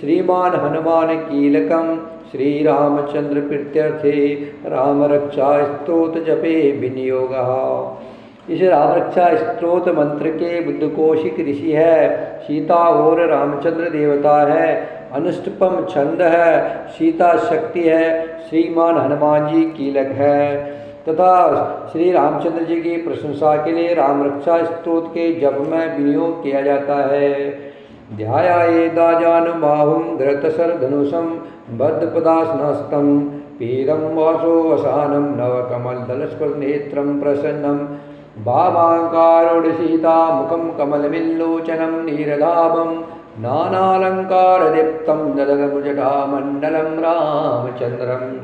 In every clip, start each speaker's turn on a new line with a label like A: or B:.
A: श्रीमान हनुमान कीलकम श्री रामचंद्र प्रीत्यर्थे राम रक्षा स्तोत्र जपे विनियोग। इस राम रक्षा स्तोत्र मंत्र के बुद्धकोशिक ऋषि है, सीता और रामचंद्र देवता है, अनुष्टुपम छंद है, सीता शक्ति है, श्रीमान हनुमान जी कीलक है तथा श्री रामचंद्र जी की प्रशंसा के लिए राम रक्षा स्तोत्र के जप में विनियोग किया जाता है। ध्यायाएदाजानुबाहुं धृतशरधनुषं बद्धपदासनस्थं पीतं वासो वसानं नवकमलदलस्पर्शनेत्रं प्रसन्नं भावाङ्कारोडसीता मुखं कमलमिल्लोचनं नीरदाभं नानालङ्कारदीप्तं ददगभुजटामण्डलं रामचन्द्रम्।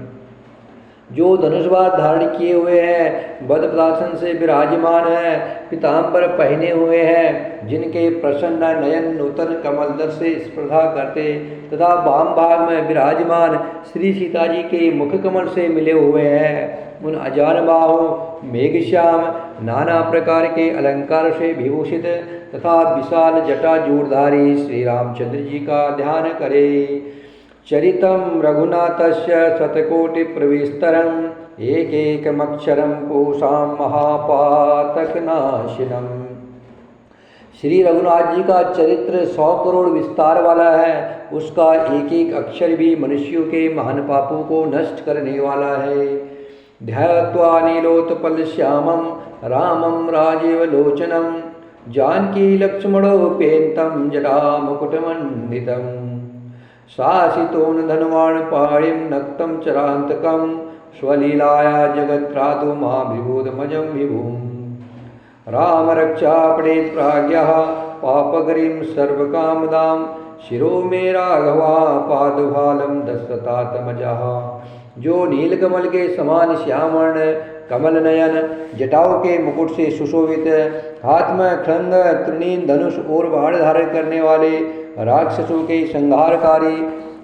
A: जो धनुषबाण धारण किए हुए हैं, बदपदासन से विराजमान है, पीताम्बर पहने हुए हैं, जिनके प्रसन्न नयन नूतन कमल दल से स्पर्धा करते तथा वाम भाग में विराजमान श्री सीता जी के मुख कमल से मिले हुए हैं, उन अजान बाहों मेघश्याम नाना प्रकार के अलंकार से विभूषित तथा विशाल जटा जूड़धारी श्री रामचंद्र जी का ध्यान करे। चरितं रघुनाथस्य शतकोटि प्रविस्तरम् एकैकमक्षरं पूषां महापातकनाशिनम्। श्री रघुनाथ जी का चरित्र 100 करोड़ विस्तार वाला है, उसका एक एक अक्षर भी मनुष्यों के महान पापों को नष्ट करने वाला है। ध्यात्वा नीलोत्पल श्यामं रामं राजीव लोचनं जानकी लक्ष्मणोपेतं जटामुकुटमण्डितम् शासितोन धनवाण पाणिं नक्तं चरान्तकं स्वलीलाया जगत्त्रातु महाविभूतमजं विभुम्। राम रक्षा पठेत् प्राज्ञः पापगरीं सर्वकामदां शिरो मे राघवा पादुभालं दशरथात्मजः। जो नीलकमल के समान श्यामवर्ण कमल नयन जटाओं के मुकुट से सुशोभित, हाथ में खंड तृणीन धनुष और बाण धारण करने वाले, राक्षसों के संहारकारी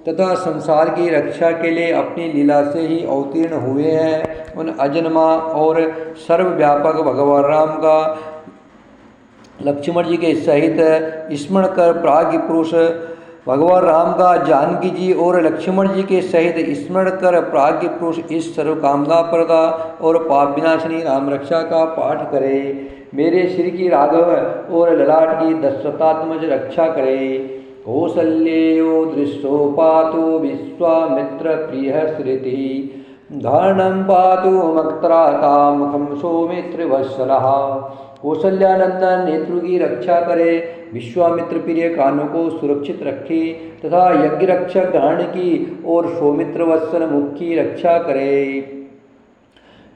A: तथा संसार की रक्षा के लिए अपनी लीला से ही अवतीर्ण हुए हैं, उन अजन्मा और सर्वव्यापक भगवान राम का लक्ष्मण जी के सहित स्मरण कर प्राज्ञ पुरुष भगवान राम का जानकी जी और लक्ष्मण जी के सहित स्मरण कर प्राज्ञ पुरुष इस सर्वकामना प्रदा और पाप विनाशिनी राम रक्षा का पाठ करे। मेरे सिर की राघव और ललाट की दशरथात्मज रक्षा करे। कौसल्येयो दृष्टो पातु विश्वामित्र प्रिय स्मृति धारणं पातु मक्त्राता मुखम सौमित्र वत्सलः। कौशल्यानंदन नेत्रों की रक्षा करे, विश्वामित्र प्रिय कानों को सुरक्षित रखे तथा यज्ञ रक्षक धारण की और सौमित्र वत्सल मुख की रक्षा करे।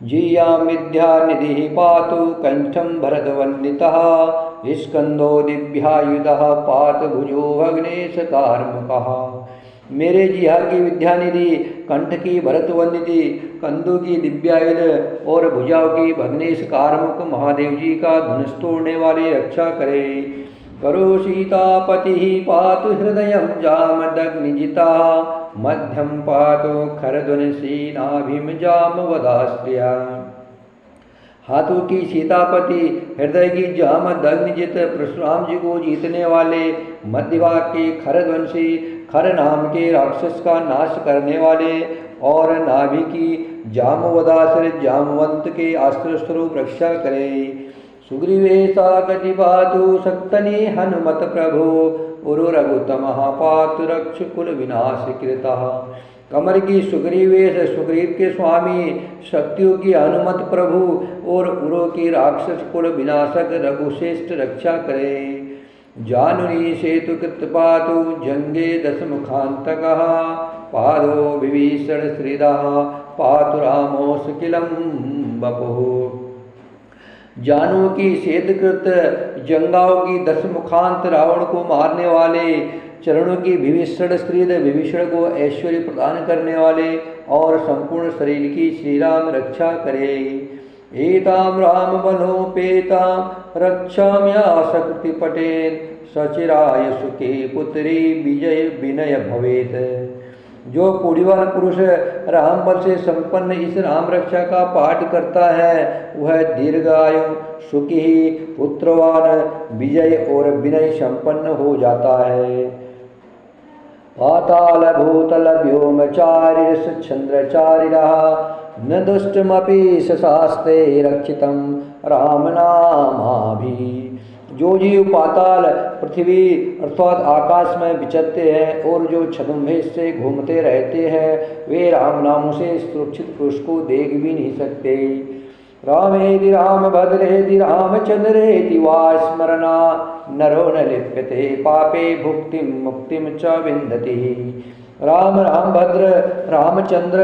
A: जिया विद्या निधि पातु कंठम भरतवन्दितः स्कंदो दिव्यायुधः पात भुजो भग्नेश कार्मुकः। मेरे जिहा की विद्यानिधि, कंठ की भरतवन्दिति, कंधों की दिव्यायुध और भुजाओं की भग्नेश कार्मुक महादेव जी का धनुष तोड़ने वाली रक्षा करे। करो सीतापति पातु हृदय जामदग्निजिता मध्यम पातु खरध्वंसी नाभिम जामवदास्त्रिया। हाथों की सीतापति, हृदय की जामदग्निजित परशुराम जी को जीतने वाले, मध्य भाग के खरध्वंसी, खर नाम के राक्षस का नाश करने वाले और नाभि की जामवदासुर जामवंत के आश्रय स्वरूप रक्षा करे। सुग्रीवेशा गति पातु शक्तनि हनुमत प्रभु उरु रघुतमः पातु रक्ष कुल विनाश कृतः। कमर की सुग्रीवेश, सुग्रीव के स्वामी, शक्तियों की हनुमत प्रभु और उरो की राक्षस कुल विनाशक रघुश्रेष्ठ रक्षा करे। जानुनी सेतु कृत पातु जंगे दशमुखांतकः पादो विभीषण श्रीदः पातु रामो सुकिलम बपुः। जानू की सेतकृत जंगाओं की दशमुखांत रावण को मारने वाले, चरणों की विभीषण श्रीद विभीषण को ऐश्वर्य प्रदान करने वाले और संपूर्ण शरीर की श्री राम रक्षा करे। एताम राम बलोपेताम रक्षाम्या शक्ति पटेन सचिराय सुखे पुत्री विजय विनय भवेत। जो पूर्णवान पुरुष राम बल से संपन्न इस राम रक्षा का पाठ करता है, वह दीर्घायु सुखी पुत्रवान विजय और विनय संपन्न हो जाता है। पाताल भूतल व्योमचारिरश्चन्द्रचारिणः न दुष्टमपि शास्ते रक्षितं राम नामाभिः। जो जीव पाताल पृथ्वी अर्थात आकाश में विचरते हैं और जो छद्मवेश से घूमते रहते हैं वे राम नाम से सुरक्षित पुरुष को देख भी नहीं सकते। रामेति रामभद्रेति रामचंद्रेति वा स्मरणा नरो न लिप्यते पापे भुक्तिं मुक्तिं च विन्दति। राम रामभद्र रामचंद्र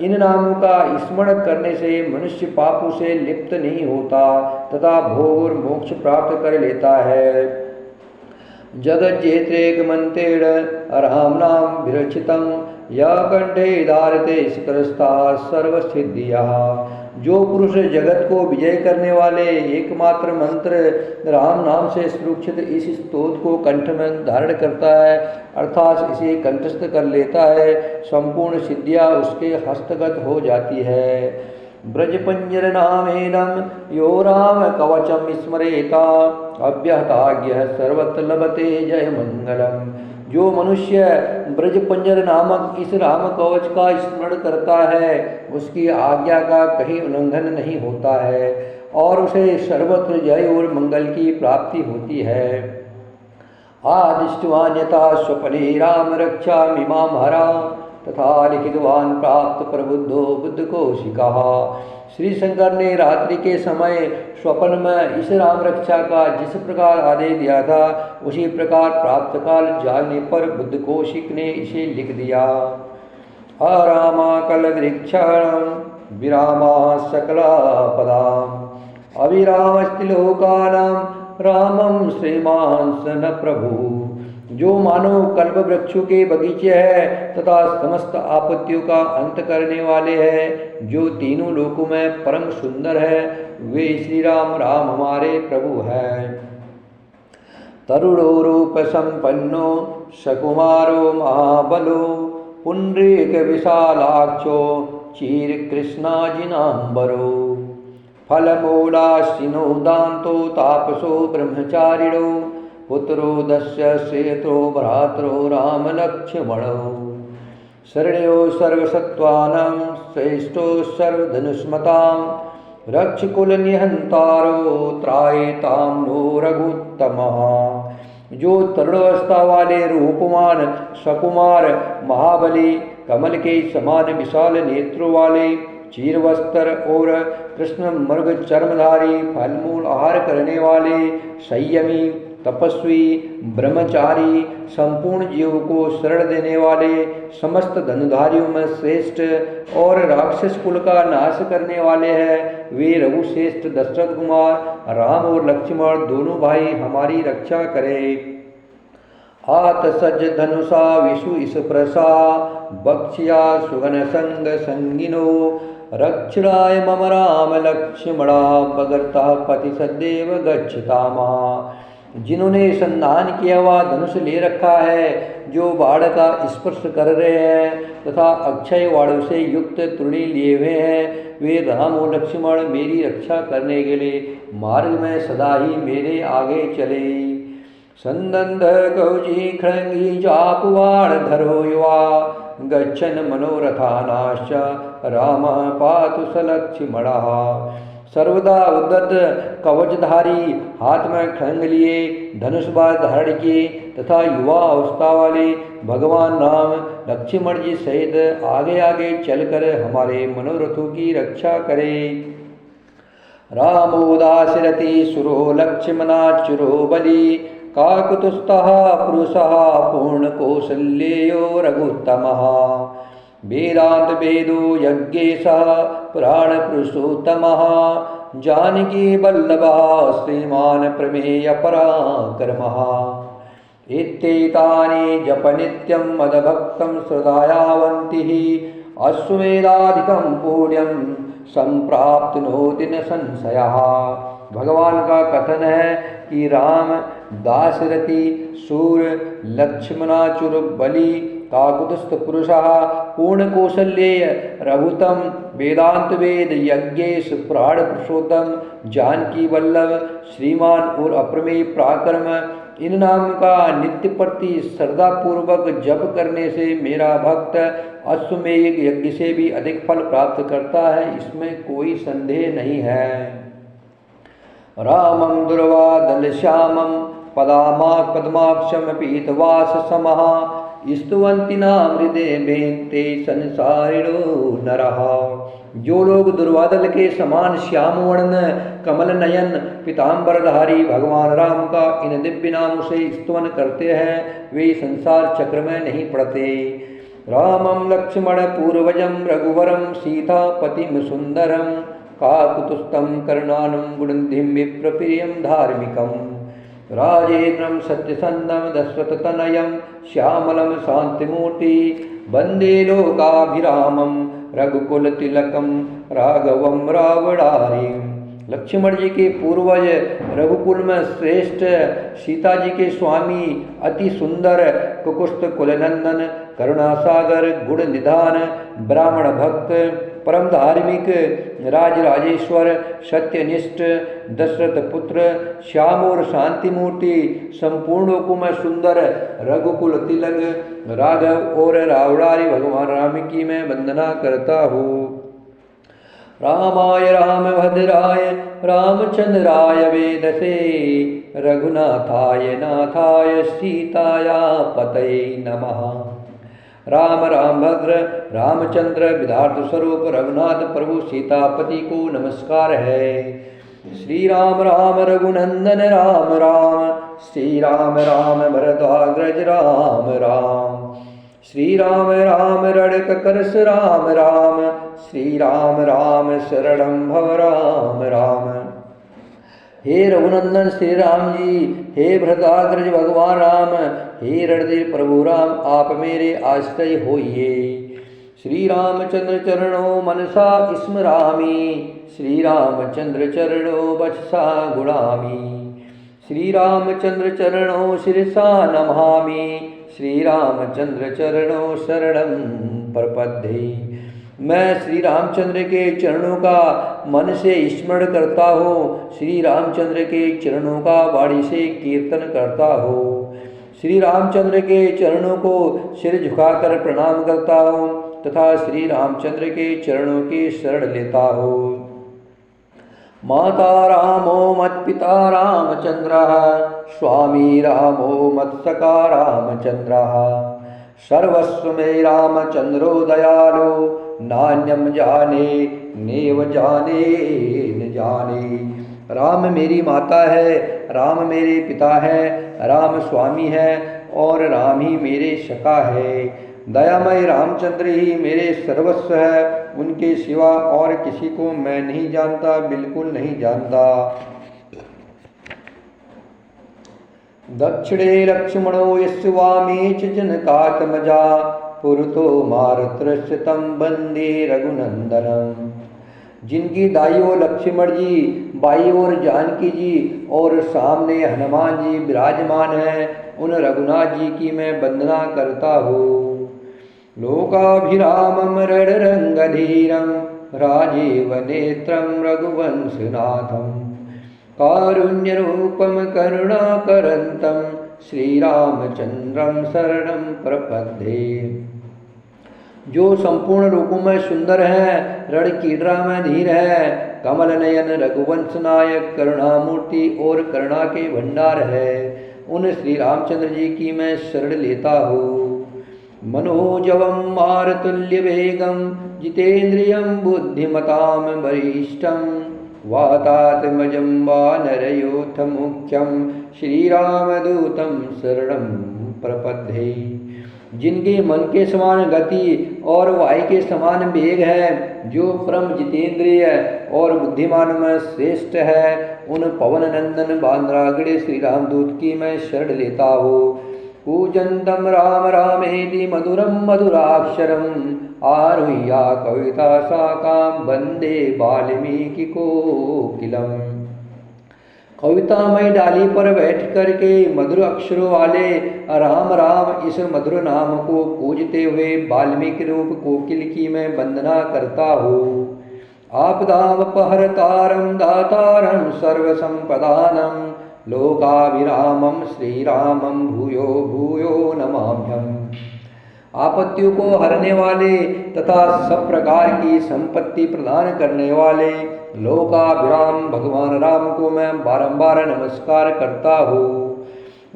A: इन नामों का स्मरण करने से मनुष्य पापों से लिप्त नहीं होता तथा भोग और मोक्ष प्राप्त कर लेता है। जगत जेत्रेक मंतेड़ राम नाम विरचितम या कंठे धारते स्करस्ता सर्वसिद्धिया। जो पुरुष जगत को विजय करने वाले एकमात्र मंत्र राम नाम से सुरक्षित इस स्तोत्र को कंठ में धारण करता है अर्थात इसे कंठस्थ कर लेता है संपूर्ण सिद्धियां उसके हस्तगत हो जाती है। ब्रजपंजर नामेदं यो राम कवचम स्मरेता अव्यहताज्ञ सर्वत्र लभते जय मंगलम। जो मनुष्य ब्रजपंजर नामक इस राम कवच का स्मरण करता है उसकी आज्ञा का कहीं उल्लंघन नहीं होता है और उसे सर्वत्र जय और मंगल की प्राप्ति होती है। आदिष्टवान्यता स्वपने राम रक्षा मीमां हरा तथा लिखितवान प्राप्त प्रबुद्धो बुद्ध कौशिका। श्री शंकर ने रात्रि के समय स्वप्न में इस राम रक्षा का जिस प्रकार आदेश दिया था उसी प्रकार प्राप्त काल जागने पर बुद्ध कौशिक ने इसे लिख दिया। आरामा कल वृक्षाणां विरामा सकला पदाम अविरामस्तिलोकानां रामं श्रीमान सन प्रभु। जो मानो कल्प वृक्षों के बगीचे है तथा समस्त आपत्तियों का अंत करने वाले हैं जो तीनों लोकों में परम सुंदर है वे श्री राम राम हमारे प्रभु हैं। तरुणो रूप संपन्नो सकुमारो महाबलो पुंडरीक विशालाक्षो चीर कृष्णाजिनांबरो फलमूलाशिनो दान्तो तापसो ब्रह्मचारिणो पुत्रो दस्य श्रेतो भ्रातरो रामलक्ष्मणो शरण्यो सर्वसत्त्वानां श्रेष्ठो सर्वधनुष्मतां रक्षकुलनिहंतारो त्रायतां नो रघुत्तमः। जो तरुणावस्था वाले रूपमान सकुमार महाबली कमल के समान विशाल नेत्रों वाले चीरवस्त्र और कृष्ण मृग चर्मधारी फलमूल आहार करने वाले संयमी तपस्वी ब्रह्मचारी संपूर्ण जीव को शरण देने वाले समस्त धनुधारियों में श्रेष्ठ और राक्षस कुल का नाश करने वाले हैं वे रघुश्रेष्ठ दशरथ कुमार राम और लक्ष्मण दोनों भाई हमारी रक्षा करे। आत सज्ज धनुषा विषु इस प्रसा बक्ष्या सुगन संग संगिनो रक्षणाय मम राम लक्ष्मणा बगर्ता पति सदैव गच्छतामा। जिन्होंने संधान किया हुआ धनुष ले रखा है जो बाण का स्पर्श कर रहे हैं तथा अक्षय वाणों से युक्त तृणी लिए हुए हैं वे राम और लक्ष्मण मेरी रक्षा करने के लिए मार्ग में सदा ही मेरे आगे चले। संदंध कौजी खड़ंगी जापवाण धरो युवा गच्छन मनोरथानाश्च राम पातु सलक्ष्मणः। सर्वदा उद्दत कवचधारी हाथ में खड़ंग लिए धनुष बाण धारण किए तथा युवा अवस्था वाले भगवान राम लक्ष्मण जी सहित आगे आगे चलकर हमारे मनोरथों की रक्षा करे। रामोदाशरथि सुरो लक्ष्मणाच्युरो बलि काकुतुस्थः पुरुषः पूर्णकौसल्यो रघुत्तमः। वेदांत वेदो यज्ञेशः पुराण पुरुषोत्तमः जानकी वल्लभः श्रीमान प्रमेय पराक्रमः। इत्येतानि जप नित्यं मदभक्तं श्रद्धायावन्तिः अश्वमेधाधिकं पुण्यं संप्राप्नोति न संशयः। भगवान का कथन है कि राम दाशरथि सूर लक्ष्मणाचुर बलि काकुतस्थ पुरुषः पूर्ण कौशल्येय रघुतम वेदांत वेद यज्ञेश पुराण पुरुषोत्तम जानकी वल्लभ श्रीमान और अप्रमेय पराक्रम इन नाम का नित्य प्रति श्रद्धा पूर्वक जप करने से मेरा भक्त अश्वमेध यज्ञ से भी अधिक फल प्राप्त करता है, इसमें कोई संदेह नहीं है। रामं दुर्वादल श्यामं पद्माक्षम पीतवास समः स्तुवन्ति नाम हृदय बेन्ते संसारिणो नरः। जो लोग दुर्वादल के समान श्याम वर्ण कमल नयन पीताम्बरधारी भगवान राम का इन दिव्य नामों से स्तुवन करते हैं, वे संसार चक्र में नहीं पड़ते। रामं लक्ष्मण पूर्वजं रघुवरं सीतापतिं सुंदरं काकुतस्थं कर्णानं गुणनिधिं विप्रप्रियं धार्मिकं राजेन्द्रं सत्यसन्धं दशरथतनयं श्यामलं शान्तिमूर्ति वन्दे लोकाभिरामं रघुकुलतिलकं राघवं रावणारिं। लक्ष्मण जी के पूर्वज, रघुकुल में श्रेष्ठ, सीता जी के स्वामी, अति सुंदर, कुकुस्त कुलनंदन, करुणासागर, गुण निधान, ब्राह्मण भक्त, परम धार्मिक, राजराजेश्वर, सत्यनिष्ठ, दशरथ पुत्र, श्याम और शांति मूर्ति, संपूर्ण लोकों में सुंदर, रघुकुल तिलक, राघव और रावणारी भगवान राम की मैं वंदना करता हूँ। रामाय रामभद्राय रामचंद्राय वेदसे रघुनाथाय नाथाय सीताया पतये नमः। राम राम भद्र रामचंद्र विधार्थ स्वरूप रघुनाथ प्रभु सीतापति को नमस्कार है। श्री राम राम रघुनंदन राम राम, श्री राम राम भरद्वाज राम राम, श्री राम राम रणककरस राम राम, श्री राम राम शरणं भव राम राम। हे रघुनंदन श्री राम जी, हे भरद्वाज भगवान राम, हे रणधीर प्रभु राम, आप मेरे आश्रय होइए। श्री रामचंद्र चरणों मनसा स्मरामि, श्री रामचंद्र चरणों वचसा गुणामि, श्री रामचंद्र चरणों शिरसा नमामि, श्री रामचंद्र चरणों शरणं प्रपद्ये। मैं श्री रामचंद्र के चरणों का मन से स्मरण करता हूँ, श्री रामचंद्र के चरणों का वाणी से कीर्तन करता हूँ, श्री रामचंद्र के चरणों को सिर झुकाकर प्रणाम करता हूँ तथा श्री रामचंद्र के चरणों की शरण लेता हूँ। माता रामो मत्पिता रामचंद्रः, स्वामी रामो मत्सखा रामचंद्रः, सर्वस्व मे रामचंद्रो दयालो, नान्यम जाने नेव जाने न जाने। राम मेरी माता है, राम मेरे पिता है, राम स्वामी है और राम ही मेरे सखा है। दयामय रामचंद्र ही मेरे सर्वस्व है, उनके सिवा और किसी को मैं नहीं जानता, बिल्कुल नहीं जानता। दक्षिणे लक्ष्मणो यस्य वामे च जनकात्मजा, पुरतो मारुतस्थितं वन्दे रघुनंदनम। जिनकी दाई ओर लक्ष्मण जी, बाई ओर जानकी जी और सामने हनुमान जी विराजमान हैं, उन रघुनाथ जी की मैं वंदना करता हूँ। लोकाभिरामं रणरंगधीरं, राजीव नेत्रं रघुवंशनाथं, कारुण्यरूपं करुणाकरन्तं, श्रीरामचंद्रं शरणं प्रपद्ये। जो संपूर्ण रूपों में सुंदर है, रण कीडरा में धीर है, कमल नयन रघुवंश नायक करुणामूर्ति और करुणा के भंडार है, उन श्री रामचंद्र जी की मैं शरण लेता हूँ। मनोजवं मारुतुल्य वेगं, जितेन्द्रियं बुद्धिमतां वरिष्ठं, वातात्मजं वानरयूथ मुख्यं, श्रीरामदूतं शरणं प्रपद्ये। जिनके मन के समान गति और वायु के समान वेग है, जो परम जितेंद्रिय और बुद्धिमान में श्रेष्ठ है, उन पवन नंदन बांद्रागणे श्री रामदूत की मैं शरण लेता हूँ। कूजंतम राम रामेति मधुरम मधुराक्षरम, आरुह्या कविता साकां वंदे वाल्मीकि कोकिलम। कवितामय डाली पर बैठ करके मधुर अक्षरों वाले राम राम इस मधुर नाम को पूजते हुए वाल्मीकि रूप कोकिल की मैं वंदना करता हूँ। आपदामपहर्तारं दातारं सर्वसंपदानं, लोकाभिरामं श्रीरामं भूयो भूयो नमाम्यहम्। आपत्तियों को हरने वाले तथा सब प्रकार की संपत्ति प्रदान करने वाले लोकाभिराम भगवान राम को मैं बारंबार नमस्कार करता हूँ।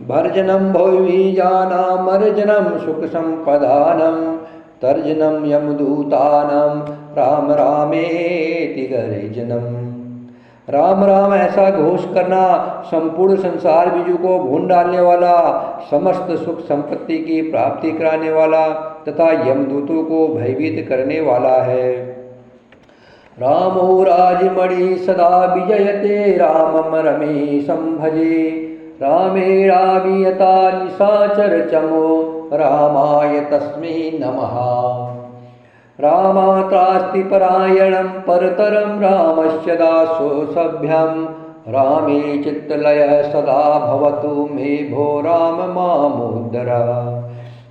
A: भर्जनम भोविजानाम अर्जनम सुख संपदानम तर्जनम यमदूतानम राम रामेति गर्जनम। राम राम ऐसा घोष करना संपूर्ण संसार बीजों को भून डालने वाला, समस्त सुख संपत्ति की प्राप्ति कराने वाला तथा यमदूतों को भयभीत करने वाला है। रामो राजमणि सदा विजयते रामम रमेशं भजे। रामेणाभियता निशाचर चमो रामाय तस्मै नमः। रामात्रास्ति परायणं परतरं रामस्य दासो सभ्यं। रामे चित्तलयः सदा भवतु मे भो राम मामुद्धर।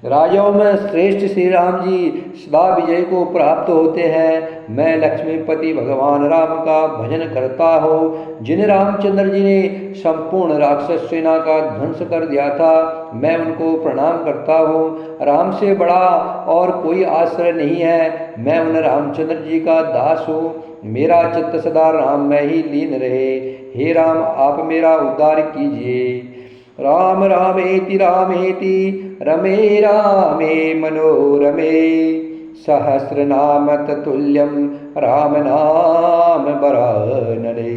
A: राजाओं में श्रेष्ठ श्री राम जी सदा विजय को प्राप्त होते हैं। मैं लक्ष्मीपति भगवान राम का भजन करता हूँ, जिन रामचंद्र जी ने संपूर्ण राक्षस सेना का ध्वंस कर दिया था, मैं उनको प्रणाम करता हूँ। राम से बड़ा और कोई आश्रय नहीं है। मैं उन रामचंद्र जी का दास हूँ। मेरा चित्त सदा राम में ही लीन रहे। हे राम, आप मेरा उद्धार कीजिए। राम रामेति रामेति रमे रामे मनोरमे। सहस्रनाम ततुल्यम राम नाम बरानने।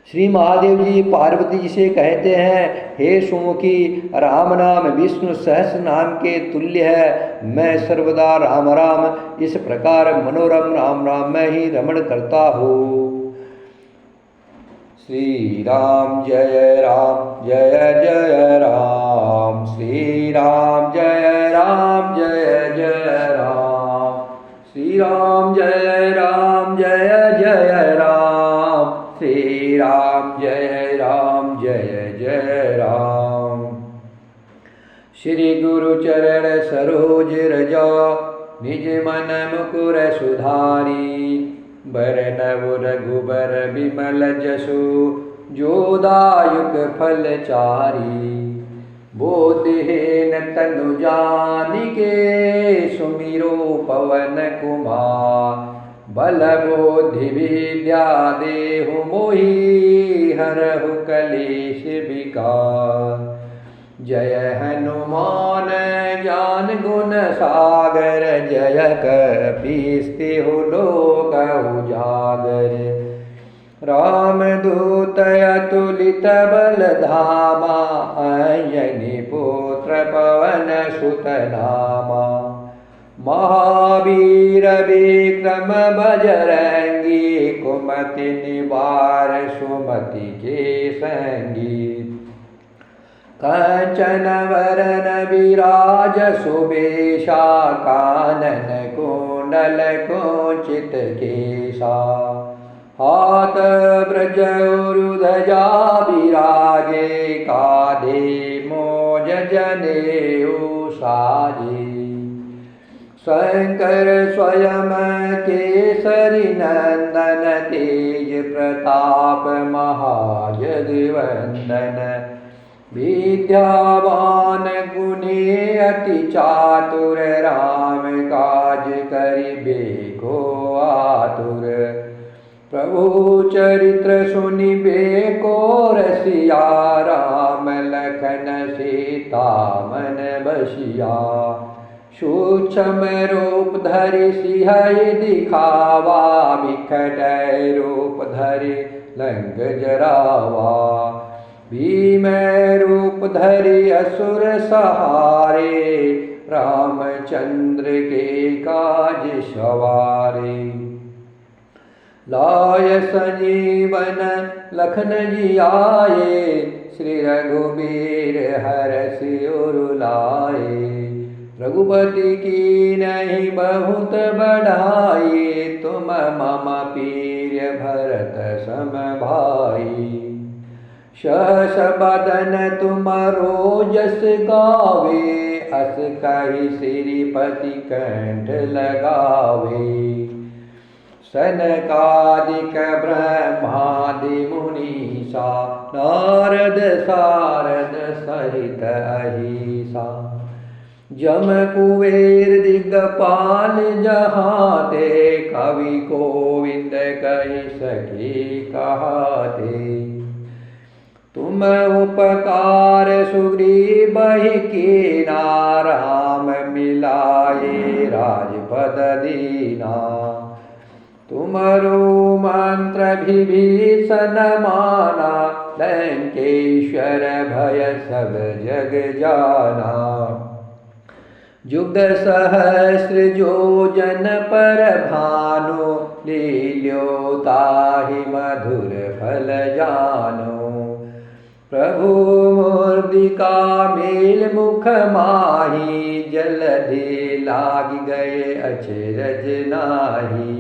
A: श्री महादेव जी पार्वती जी से कहते हैं, हे सुमुखी, राम नाम विष्णु सहस्र नाम के तुल्य है। मैं सर्वदा राम राम इस प्रकार मनोरम राम राम में ही रमण करता हूँ। श्री राम जय जय राम। श्री राम जय जय राम। श्री राम जय जय राम। श्री राम जय जय राम। श्री गुरु चरण सरोज रजा निज मन मुकुर सुधारी। बरनव रघुबर बिमल जसु जो दायुक फल चारी। बोधहीन तनु जानिके सुमिरो पवन कुमार। बल बुद्धि विद्या देहु मोहि हरहु कलेश विकार। जय हनुमान ज्ञान गुण सागर। जय कपीसतिहु लोक उजागर। रामदूत अतुलित बल धामा। अंजनी पुत्र पवन सुत नामा। महावीर विक्रम बजरंगी। कुमति निवार सुमति के संगी। कंचन वरन विराज सुबेशा। कानन कुंडल कुंचित केशा। हाथ ब्रज ध्वजा विराजे। काधे मोज जनेऊ साजे। शंकर स्वयं केसरी नंदन। तेज प्रताप महाजगवंदन। विद्यावान गुणी अति चातुर। राम काज करिबे को आतुर। प्रभु चरित्र सुनिबे को रसिया। राम लखन सीता मन बसिया। सूक्ष्म रूप धरि सिंह दिखावा। बिकट रूप धरि लंक जरावा। भीम रूप धरि असुर सहारे। रामचंद्र के काज सवारे। लाय संजीवन लखन जियाए। श्री रघुबीर हरषि उर लाए। रघुपति की नहीं बहुत बढ़ाई। तुम मम प्रिय भरत सम भाई। सहस बदन तुमरो जस गावे। अस कहि श्रीपति कंठ लगावे। सनकादिक ब्रह्मादि मुनीसा नारद सारद सहित अहिसा जम कुबेर दिग्गपाल जहाते कवि गोविंद कहि सके कहाते तुम उपकार सुग्रीव कीना राम मिलाए राजपद दीना तुमरो मंत्र विभीषण माना लंकेश्वर भय सब जग जाना जुग सहस्र जो जन पर भानु लील्यो ताहि मधुर फल जानो प्रभु मूर्तिका मेल मुख माही जलधि लाग गए अचरज नाही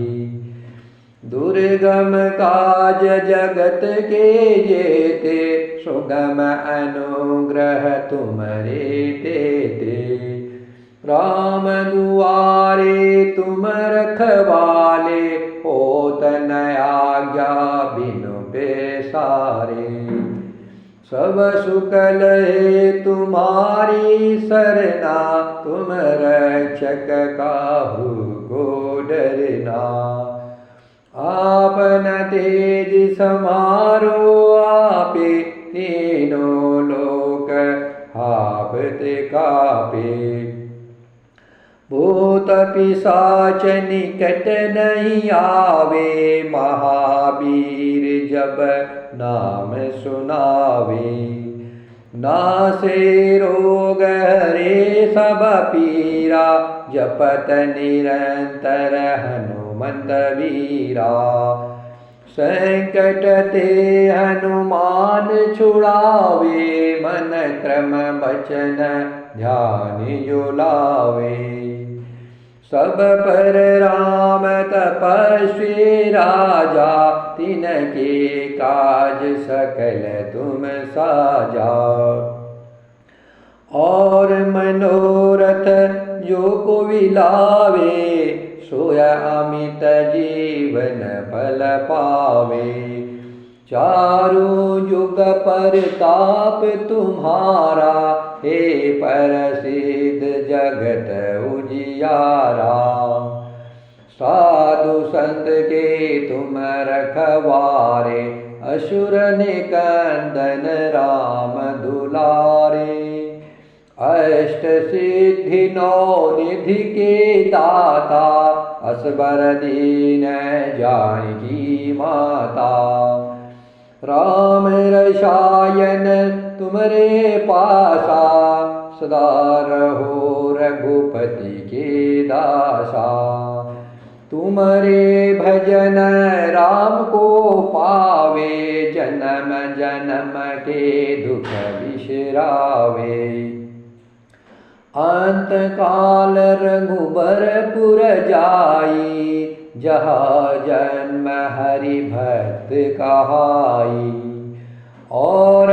A: दुर्गम काज जगत के जेते सुगम अनुग्रह तुमरे देते राम दुआरे तुम रखवाले होत न आज्ञा बिनु बेसारे सब सुख लहे तुम्हारी सरना तुम रक्षक काहू को डरना आपन तेज समारो आपे तीनों लोक हापते कापे भूत पिशाच निकट नहीं आवे महावीर जब नाम सुनावे नासे रोग हरे सब पीरा जपत निरंतर हनुमंत वीरा संकट ते हनुमान छुड़ावे मन क्रम बचन ध्यान जो लावे सब पर राम तपस्वी राजा तिनके काज सकल तुम साजा और मनोरथ जो को विलावे सोया अमित जीवन फल पावे चारों युग पर ताप तुम्हारा हे प्रसिद्ध जगत उजियारा साधु संत के तुम रखवारे असुर निकंदन राम दुलारे अष्ट सिद्धि नौ निधि के दाता असबर दीन जानकी माता राम रसायन तुमरे पासा सदा रहो रघुपति के दासा तुमरे भजन राम को पावे जन्म जन्म के दुख बिसरावे अंत काल रघुबरपुर जाई जहाँ जन्म हरि भक्त कहाई और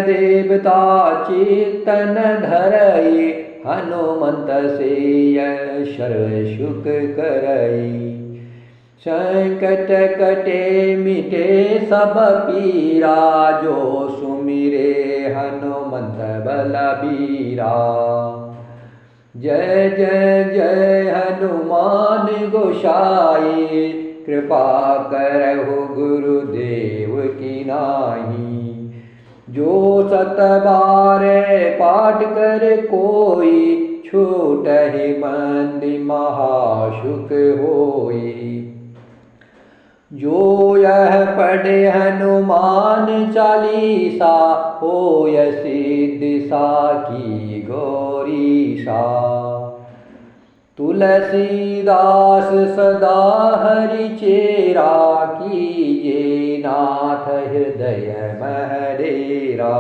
A: देवता चितन धरई हनुमंत से सर्व सुख करई संकट कटे मिटे सब पीरा जो सुमिरे हनुमंत बलबीरा जय जय जय हनुमान गोसाई कृपा करहु गुरुदेव की नाही जो सत बार पाठ कर कोई छूटहि बंदी महासुख होई जो यह पढ़े हनुमान चालीसा होय सिद्धि साखी गौरीसा तुलसीदास सदा हरि चेरा कीजे नाथ हृदय महडेरा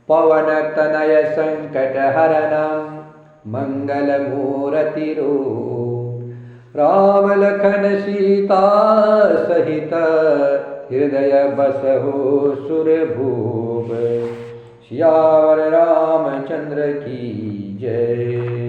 A: पवन तनय संकट हरणं मंगल मूर्ति रूप राम लखन सीता सहित हृदय बसहु सुरभूप सियावर रामचंद्र की जय।